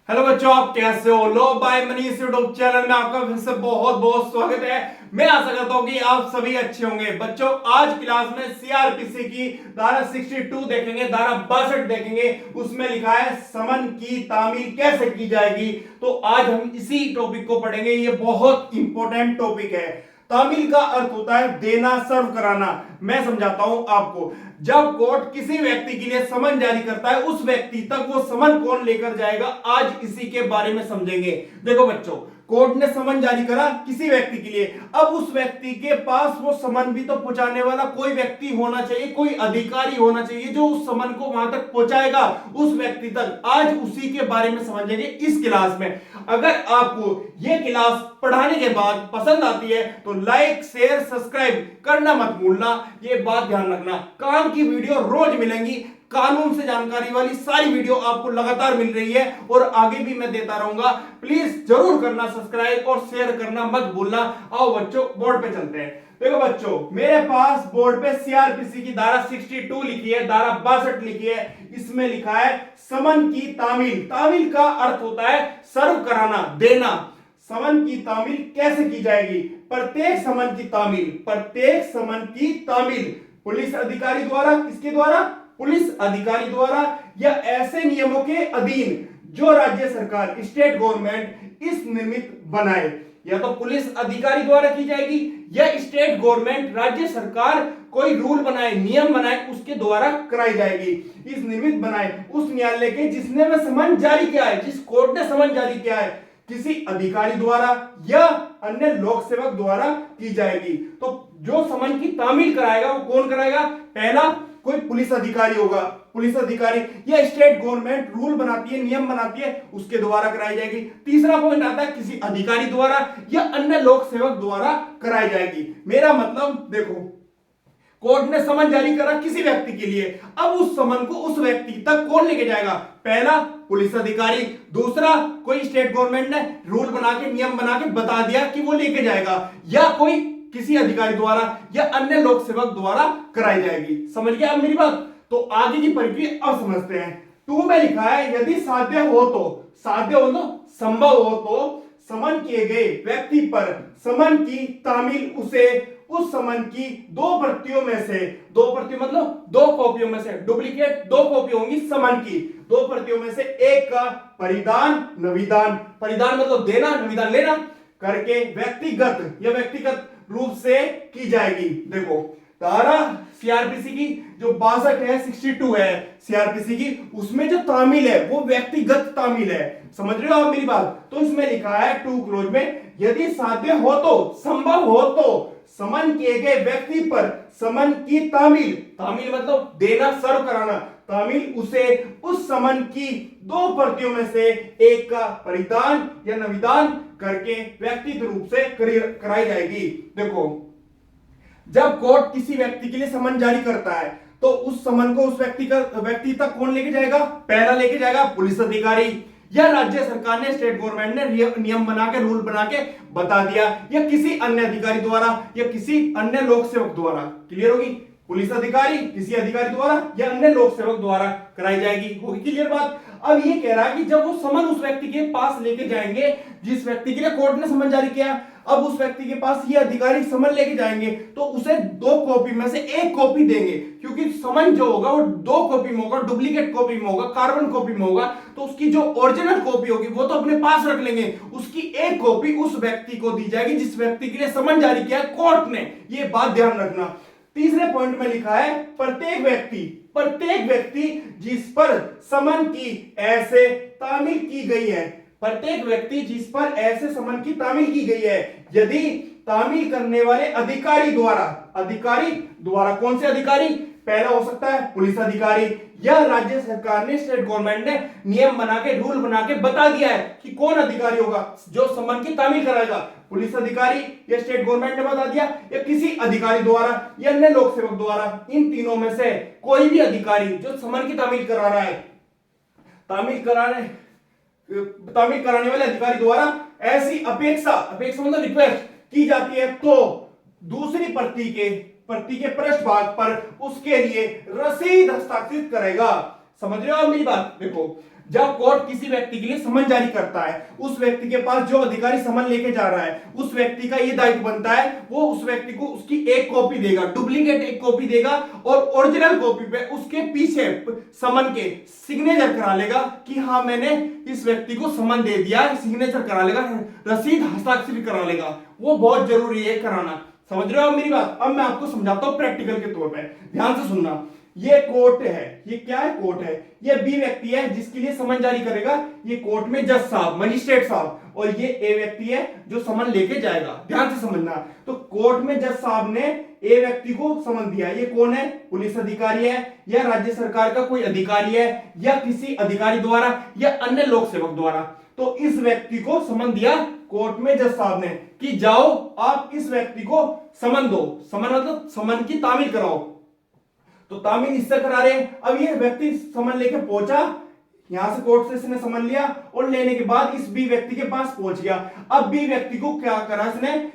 Hello बच्चों, आप कैसे हो? लो बाय मनीष यूट्यूब चैनल में आपका फिर से बहुत बहुत स्वागत है। मैं आशा करता हूं कि आप सभी अच्छे होंगे। बच्चों, आज क्लास में सीआरपीसी की धारा 62 देखेंगे, धारा 62 देखेंगे। उसमें लिखा है समन की तामील कैसे की जाएगी। तो आज हम इसी टॉपिक को पढ़ेंगे। ये बहुत इंपॉर्टेंट टॉपिक है। तामील का अर्थ होता है देना, सर्व कराना। मैं समझाता हूं आपको। जब कोर्ट किसी व्यक्ति के लिए समन जारी करता है, उस व्यक्ति तक वो समन कौन लेकर जाएगा, आज इसी के बारे में समझेंगे। देखो बच्चों, कोर्ट ने समन जारी करा किसी व्यक्ति के लिए। अब उस व्यक्ति के पास वो समन भी तो पहुंचाने वाला कोई व्यक्ति होना चाहिए, कोई अधिकारी होना चाहिए जो उस समन को वहां तक पहुंचाएगा, उस व्यक्ति तक। आज उसी के बारे में समझेंगे इस क्लास में। अगर आपको ये क्लास पढ़ाने के बाद पसंद आती है तो लाइक शेयर सब्सक्राइब करना मत भूलना। ये बात ध्यान रखना। काम की वीडियो रोज मिलेंगी। कानून से जानकारी वाली सारी वीडियो आपको लगातार मिल रही है और आगे भी मैं देता रहूंगा। प्लीज जरूर करना सब्सक्राइब और शेयर करना मत भूलना। आओ बच्चों, बोर्ड पे चलते हैं। देखो बच्चों, मेरे पास बोर्ड पे सीआरपीसी की धारा 62 लिखी है, धारा 62 लिखी है। इसमें लिखा है समन की तामील। तामील का अर्थ होता है सर्व कराना, देना। समन की तामील कैसे की जाएगी? प्रत्येक समन की तामील पुलिस अधिकारी द्वारा, किसके द्वारा? पुलिस अधिकारी द्वारा, या ऐसे नियमों के अधीन जो राज्य सरकार, स्टेट गवर्नमेंट इस निर्मित बनाए। या तो पुलिस अधिकारी द्वारा की जाएगी या स्टेट गवर्नमेंट, राज्य सरकार कोई रूल बनाए, नियम बनाए, उसके द्वारा कराई जाएगी। इस निर्मित बनाए उस न्यायालय के जिसने वह समन जारी किया है, जिस कोर्ट ने समन जारी किया है, किसी अधिकारी द्वारा या अन्य लोक सेवक द्वारा की जाएगी। तो जो समन की तामील कराएगा वो कौन कराएगा? पहला, कोई पुलिस अधिकारी होगा, पुलिस अधिकारी, या स्टेट गवर्नमेंट रूल बनाती है, नियम बनाती है, उसके द्वारा कराई जाएगी। तीसरा पॉइंट आता है किसी अधिकारी द्वारा या अन्य लोक सेवक द्वारा कराई जाएगी। मेरा मतलब देखो, कोर्ट ने समन जारी करा किसी व्यक्ति के लिए। अब उस समन को उस व्यक्ति तक कौन लेके जाएगा? पहला, पुलिस अधिकारी। दूसरा, कोई स्टेट गवर्नमेंट ने रूल बना के, नियम बना के बता दिया कि वो लेके जाएगा, या कोई किसी अधिकारी द्वारा या अन्य लोक सेवक द्वारा कराई जाएगी। समझ गया अब मेरी बात? तो आगे की प्रक्रिया अब समझते हैं। 2 में लिखा है यदि साध्य हो तो, संभव हो तो समन किए गए व्यक्ति पर समन की तामील उसे उस समन की 2 प्रतियों में से, 2 प्रति मतलब 2 कॉपियों में से, डुप्लीकेट 2 कॉपी होंगी समन की, 2 प्रतियों में से एक का परिधान नविदान, परिधान मतलब देना, नविदान लेना, करके व्यक्तिगत रूप से की जाएगी। देखो, धारा सीआरपीसी की जो 62 है, 62 है सीआरपीसी की, उसमें जो तामील है वो व्यक्तिगत तामील है। समझ रहे हो आप मेरी बात? तो इसमें लिखा है 2 क्लोज में, यदि साध्य हो तो, संभव हो तो समन किए गए व्यक्ति पर समन की तामील, तामील मतलब देना, सर्व कराना, तामील उसे उस समन की 2 प्रतियों में से एक का परिधान या नविदान करके व्यक्तिगत रूप से कराई जाएगी। देखो, जब कोर्ट किसी व्यक्ति के लिए समन जारी करता है तो उस समन को उस व्यक्ति तक कौन लेके जाएगा? पहला लेके जाएगा पुलिस अधिकारी, या राज्य सरकार ने, स्टेट गवर्नमेंट ने नियम बना के, रूल बना के बता दिया, या किसी अन्य अधिकारी द्वारा या किसी अन्य लोक सेवक द्वारा। क्लियर होगी? पुलिस अधिकारी, किसी अधिकारी द्वारा या अन्य लोक सेवक द्वारा कराई जाएगी। होगी क्लियर बात? अब ये कह रहा है कि जब वो समन उस व्यक्ति के पास लेके जाएंगे जिस व्यक्ति के लिए कोर्ट ने समन जारी किया, अब उस व्यक्ति के पास ये अधिकारी समन लेके जाएंगे तो उसे 2 कॉपी में से एक कॉपी देंगे, क्योंकि समन जो होगा वो 2 कॉपी में होगा, डुप्लीकेट कॉपी में होगा, कार्बन कॉपी में होगा। तो उसकी जो ओरिजिनल कॉपी होगी वो तो अपने पास रख लेंगे, उसकी एक कॉपी उस व्यक्ति को दी जाएगी जिस व्यक्ति के लिए समन जारी किया कोर्ट ने। ये बात ध्यान रखना। तीसरे पॉइंट में लिखा है प्रत्येक व्यक्ति जिस पर समन की ऐसे तामील की गई है, प्रत्येक व्यक्ति जिस पर ऐसे समन की तामील की गई है, यदि तामील करने वाले अधिकारी द्वारा कौन से अधिकारी? पहला हो सकता है पुलिस अधिकारी, या राज्य सरकार ने, स्टेट गवर्नमेंट ने नियम बना के, रूल बना के बता दिया है कि कौन अधिकारी होगा जो समन की तामील कराएगा। पुलिस अधिकारी या स्टेट गवर्नमेंट ने बता दिया, या किसी अधिकारी द्वारा या अन्य लोक सेवक द्वारा। इन तीनों में से कोई भी अधिकारी जो समन की तामील करा रहा है, तामील कराने वाले अधिकारी द्वारा ऐसी अपेक्षा मतलब रिक्वेस्ट की जाती है तो दूसरी प्रति के पृष्ठ भाग पर उसके लिए रसीद हस्ताक्षरित करेगा। समझ रहे हो आप मेरी बात? देखो, जब कोर्ट किसी व्यक्ति के लिए समन जारी करता है, उस व्यक्ति के पास जो अधिकारी समन लेके जा रहा है, उस व्यक्ति का यह दायित्व बनता है वो उस व्यक्ति को उसकी एक कॉपी देगा, डुप्लीकेट एक कॉपी देगा, और ओरिजिनल कॉपी पे उसके पीछे समन के सिग्नेचर करा लेगा कि हाँ मैंने इस व्यक्ति को समन दे दिया, सिग्नेचर करा लेगा, रसीद हस्ताक्षर करा लेगा। वो बहुत जरूरी है कराना। समझ रहे हो आप मेरी बात? अब मैं आपको समझाता हूं प्रैक्टिकल के तौर पे, ध्यान से सुनना। ये कोर्ट है, ये क्या है? कोर्ट है। ये बी व्यक्ति है जिसके लिए समन जारी करेगा, ये कोर्ट में जज साहब, मजिस्ट्रेट साहब, और ये ए व्यक्ति है जो समन लेके जाएगा। ध्यान से समझना। तो कोर्ट में जज साहब ने ए व्यक्ति को समन दिया। ये कौन है? पुलिस अधिकारी है, या राज्य सरकार का कोई अधिकारी है, या किसी अधिकारी द्वारा, या अन्य लोक सेवक द्वारा। तो इस व्यक्ति को समन दिया कोर्ट में जज साहब ने कि जाओ आप इस व्यक्ति को समन दो। समन मतलब समन की तामील कराओ। तो तामील इससे करा रहे हैं। अब ये व्यक्ति समन लेके पहुंचा, यहां से कोर्ट से इसने समन लिया, और लेने के बाद इस बी व्यक्ति के पास पहुंच गया। अब बी व्यक्ति को क्या करा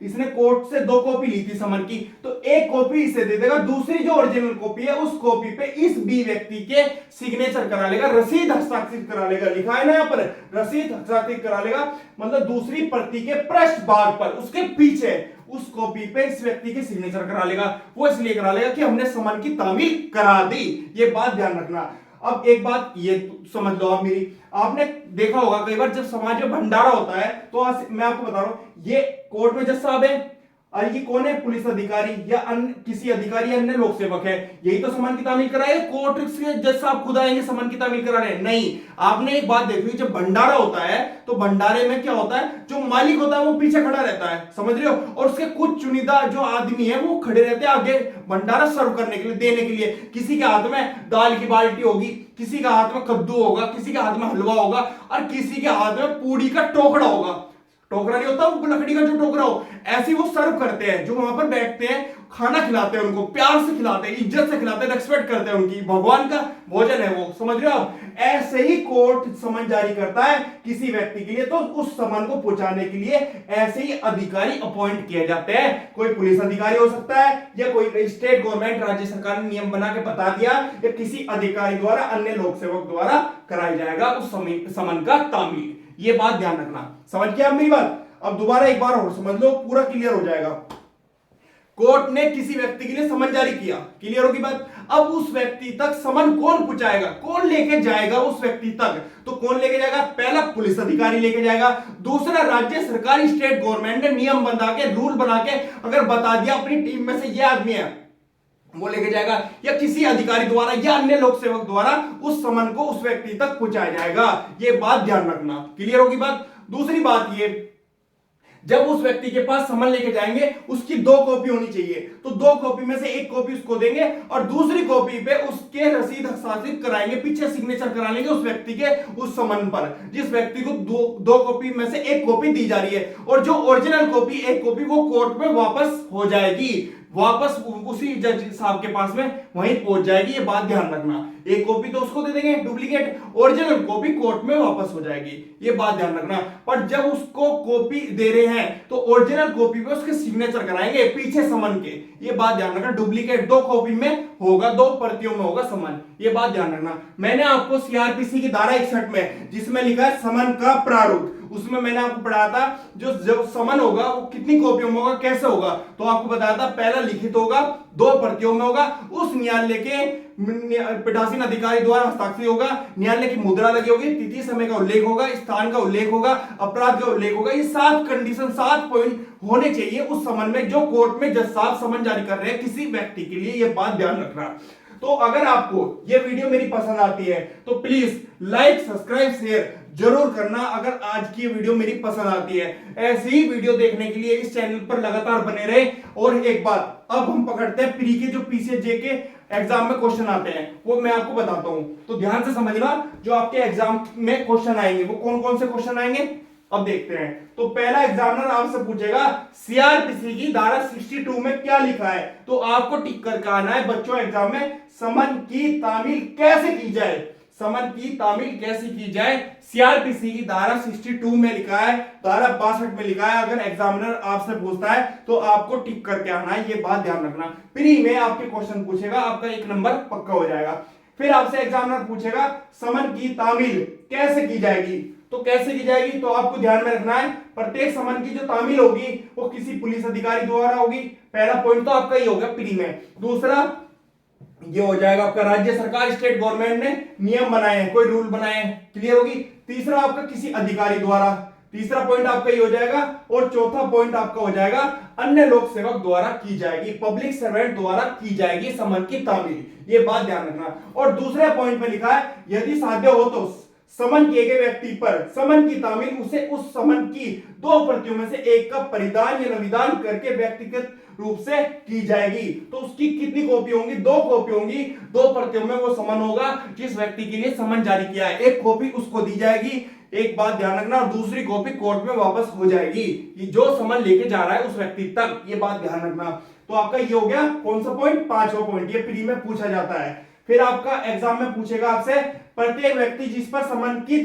इसने कोर्ट से 2 कॉपी ली थी समन की, तो एक कॉपी इसे दे देगा, दूसरी जो ओरिजिनल कॉपी है उस कॉपी पे इस बी व्यक्ति के सिग्नेचर करा लेगा, रसीद हस्ताक्षरित करा लेगा। लिखा है ना यहाँ पर, रसीद हस्ताक्षरित करा लेगा, मतलब दूसरी प्रति के पृष्ठ भाग पर उसके पीछे उस कॉपी पे इस व्यक्ति के सिग्नेचर करा लेगा। वो इसलिए करा लेगा कि हमने समन की तामील करा दी। ये बात ध्यान रखना। अब एक बात ये समझ लो आप मेरी, आपने देखा होगा कई बार जब समाज में भंडारा होता है, तो मैं आपको बता रहा हूं, ये कोर्ट में जज साहब है, और ये कौन है? पुलिस अधिकारी या अन्य किसी अधिकारी, अन्य लोक सेवक है। यही तो समन की तामील कराए। कोर्ट से जज साहब खुद आएंगे समन की तामील कराने? नहीं। आपने एक बात देखी, जब भंडारा होता है तो भंडारे में क्या होता है, जो मालिक होता है वो पीछे खड़ा रहता है, समझ रहे हो, और उसके कुछ चुनिंदा जो आदमी है वो खड़े रहते हैं आगे भंडारा सर्व करने के लिए, देने के लिए। किसी के हाथ में दाल की बाल्टी होगी, किसी के हाथ में कद्दू होगा, किसी के हाथ में हलवा होगा, और किसी के हाथ में पूड़ी का टोकरा होगा। टोकरा नहीं होता वो लकड़ी का जो टोकरा हो, ऐसे वो सर्व करते हैं। जो वहां पर बैठते हैं खाना खिलाते हैं, उनको प्यार से खिलाते हैं, इज्जत से खिलाते हैं, रेस्पेक्ट करते हैं उनकी, भगवान का भोजन है वो, समझ रहे हो आप? ऐसे ही कोर्ट समन जारी करता है किसी व्यक्ति के लिए, तो उस समन को पहुंचाने के लिए ऐसे ही अधिकारी अपॉइंट किए जाते हैं। कोई पुलिस अधिकारी हो सकता है, या कोई स्टेट गवर्नमेंट, राज्य सरकार ने नियम बना के बता दिया, या किसी अधिकारी द्वारा, अन्य लोक सेवक द्वारा कराया जाएगा उस समन का तामील। ये बात ध्यान रखना। समझ गया आप मेरी बात? अब दोबारा एक बार और समझ लो, पूरा क्लियर हो जाएगा। कोर्ट ने किसी व्यक्ति के लिए समन जारी किया, क्लियर होगी बात? अब उस व्यक्ति तक समन कौन पहुंचाएगा, कौन लेके जाएगा उस व्यक्ति तक? तो कौन लेके जाएगा? पहला पुलिस अधिकारी लेके जाएगा, दूसरा राज्य सरकार, स्टेट गवर्नमेंट ने नियम बना के, रूल बना के अगर बता दिया अपनी टीम में से ये आदमी है, वो लेके जाएगा, या किसी अधिकारी द्वारा या अन्य लोक सेवक द्वारा उस समन को उस व्यक्ति तक पहुंचाया जाएगा। ये बात ध्यान रखना, क्लियर होगी बात? दूसरी बात ये, जब उस व्यक्ति के पास समन लेके जाएंगे उसकी 2 कॉपी होनी चाहिए, तो 2 कॉपी में से एक कॉपी उसको देंगे, और दूसरी कॉपी पे उसके रसीद हस्ताक्षरित कराएंगे, पीछे सिग्नेचर करा लेंगे उस व्यक्ति के उस समन पर, जिस व्यक्ति को 2 कॉपी में से एक कॉपी दी जा रही है, और जो ओरिजिनल कॉपी, एक कॉपी वो कोर्ट में वापस हो जाएगी, वापस उसी जज साहब के पास में वहीं पहुंच जाएगी। ये बात ध्यान रखना। एक कॉपी तो उसको दे देंगे डुप्लीकेट, ओरिजिनल कॉपी कोर्ट में वापस हो जाएगी। ये बात ध्यान रखना। पर जब उसको कॉपी दे रहे हैं तो ओरिजिनल कॉपी पे उसके सिग्नेचर कराएंगे पीछे समन के। ये बात ध्यान रखना। डुप्लीकेट 2 कॉपी में होगा, 2 प्रतियों में होगा समन। ये बात ध्यान रखना। मैंने आपको सीआरपीसी की धारा 61 में जिसमें लिखा है समन का प्रारूप, उसमें मैंने आपको पढ़ाया था जो समन होगा वो कितनी कॉपियों में होगा, कैसे होगा। तो आपको बताया था पहला लिखित होगा, 2 प्रतियों में होगा, उस न्यायालय के पीठासीन अधिकारी द्वारा हस्ताक्षर होगा, न्यायालय की मुद्रा लगी होगी, तिथि समय का उल्लेख होगा, स्थान का उल्लेख होगा, अपराध का उल्लेख होगा। ये 7 कंडीशन, 7 पॉइंट होने चाहिए उस समन में जो कोर्ट में जज साहब समन जारी कर रहे हैं किसी व्यक्ति के लिए। ये बात ध्यान रखना। तो अगर आपको ये वीडियो मेरी पसंद आती है तो प्लीज लाइक, सब्सक्राइब, शेयर जरूर करना। अगर आज की वीडियो मेरी पसंद आती है, ऐसी ही वीडियो देखने के लिए इस चैनल पर लगातार बने रहे। और एक बात, अब हम पकड़ते हैं प्री के जो पीसीजे के एग्जाम में क्वेश्चन आते हैं, वो मैं आपको बताता हूं। तो ध्यान से समझना, जो आपके एग्जाम में क्वेश्चन आएंगे वो कौन कौन से क्वेश्चन आएंगे अब देखते हैं। तो पहला एग्जामिनर आपसे पूछेगा सीआरपीसी की धारा 62 में क्या लिखा है, तो आपको टिक करके आना है बच्चों एग्जाम में, समन की तामील कैसे की जाए। समन की तामील कैसे की जाए, सीआरपीसी की धारा 62 में लिखा है, धारा 62 में लिखा है। अगर एग्जामिनर आपसे पूछता है तो आपको टिक करके आना है। ये बात ध्यान रखना। प्री में आपके क्वेश्चन पूछेगा, आपका 1 नंबर पक्का हो जाएगा। फिर आपसे एग्जामिनर पूछेगा समन की तामील कैसे की जाएगी। तो कैसे की जाएगी तो आपको ध्यान में रखना है, प्रत्येक समन की जो तामील होगी वो किसी पुलिस अधिकारी द्वारा होगी। पहला पॉइंट तो आपका ये होगा प्री में। दूसरा ये हो जाएगा आपका राज्य सरकार, स्टेट गवर्नमेंट ने नियम बनाए हैं, कोई रूल बनाए हैं, क्लियर होगी। तीसरा आपका किसी अधिकारी द्वारा, तीसरा पॉइंट आपका ये हो जाएगा। और चौथा पॉइंट आपका हो जाएगा अन्य लोक सेवक द्वारा की जाएगी, पब्लिक सर्वेंट द्वारा की जाएगी समन की तामील, ये बात ध्यान रखना। और दूसरे पॉइंट में लिखा है यदि साध्य हो तो समन किए गए व्यक्ति पर समन की तामील उसे उस समन की दो प्रतियों में से एक का परिधान या नविदान करके व्यक्तिगत रूप से की जाएगी। तो उसकी कितनी कॉपी होंगी, दो कॉपी होंगी, दो प्रतियों में वो समन होगा जिस व्यक्ति के लिए समन जारी किया है, एक कॉपी उसको दी जाएगी, एक बात ध्यान रखना, और दूसरी कॉपी कोर्ट में वापस हो जाएगी कि जो समन लेके जा रहा है उस व्यक्ति तक, ये बात ध्यान रखना। तो आपका ये हो गया कौन सा पॉइंट, पांचवा पॉइंट, ये प्री में पूछा जाता है। फिर आपका एग्जाम में पूछेगा आपसे प्रत्येक व्यक्ति जिस पर समन की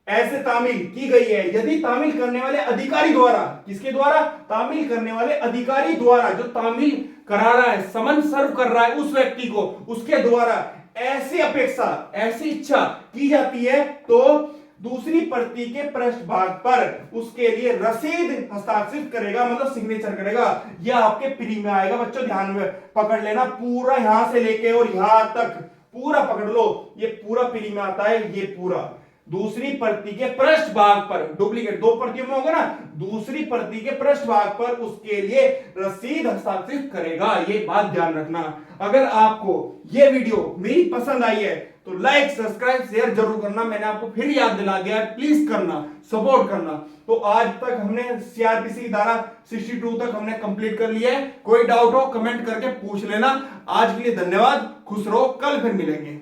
ऐसे तामील की गई है यदि तामील करने वाले अधिकारी द्वारा, किसके द्वारा, तामील करने वाले अधिकारी द्वारा, जो तामील करा रहा है, समन सर्व कर रहा है उस व्यक्ति को, उसके द्वारा ऐसी अपेक्षा, ऐसी इच्छा की जाती है तो दूसरी प्रति के पृष्ठ भाग पर उसके लिए रसीद हस्ताक्षरित करेगा, मतलब सिग्नेचर करेगा। यह आपके प्री में आएगा बच्चों, ध्यान में पकड़ लेना, पूरा यहां से लेके और यहां तक पूरा पकड़ लो, ये पूरा प्री में आता है। ये पूरा दूसरी प्रति के पृष्ठ भाग पर, डुप्लीकेट दो प्रतियों में होगा ना, दूसरी प्रति के पृष्ठ भाग पर उसके लिए रसीद हस्ताक्षरित करेगा, ये बात ध्यान रखना। अगर आपको ये वीडियो मेरी पसंद आई है तो लाइक सब्सक्राइब शेयर जरूर करना, मैंने आपको फिर याद दिला दिया है, प्लीज करना, सपोर्ट करना। तो आज तक हमने सीआरपीसी की धारा 62 तक हमने कंप्लीट कर लिया है, कोई डाउट हो कमेंट करके पूछ लेना। आज के लिए धन्यवाद, खुश रहो, कल फिर मिलेंगे।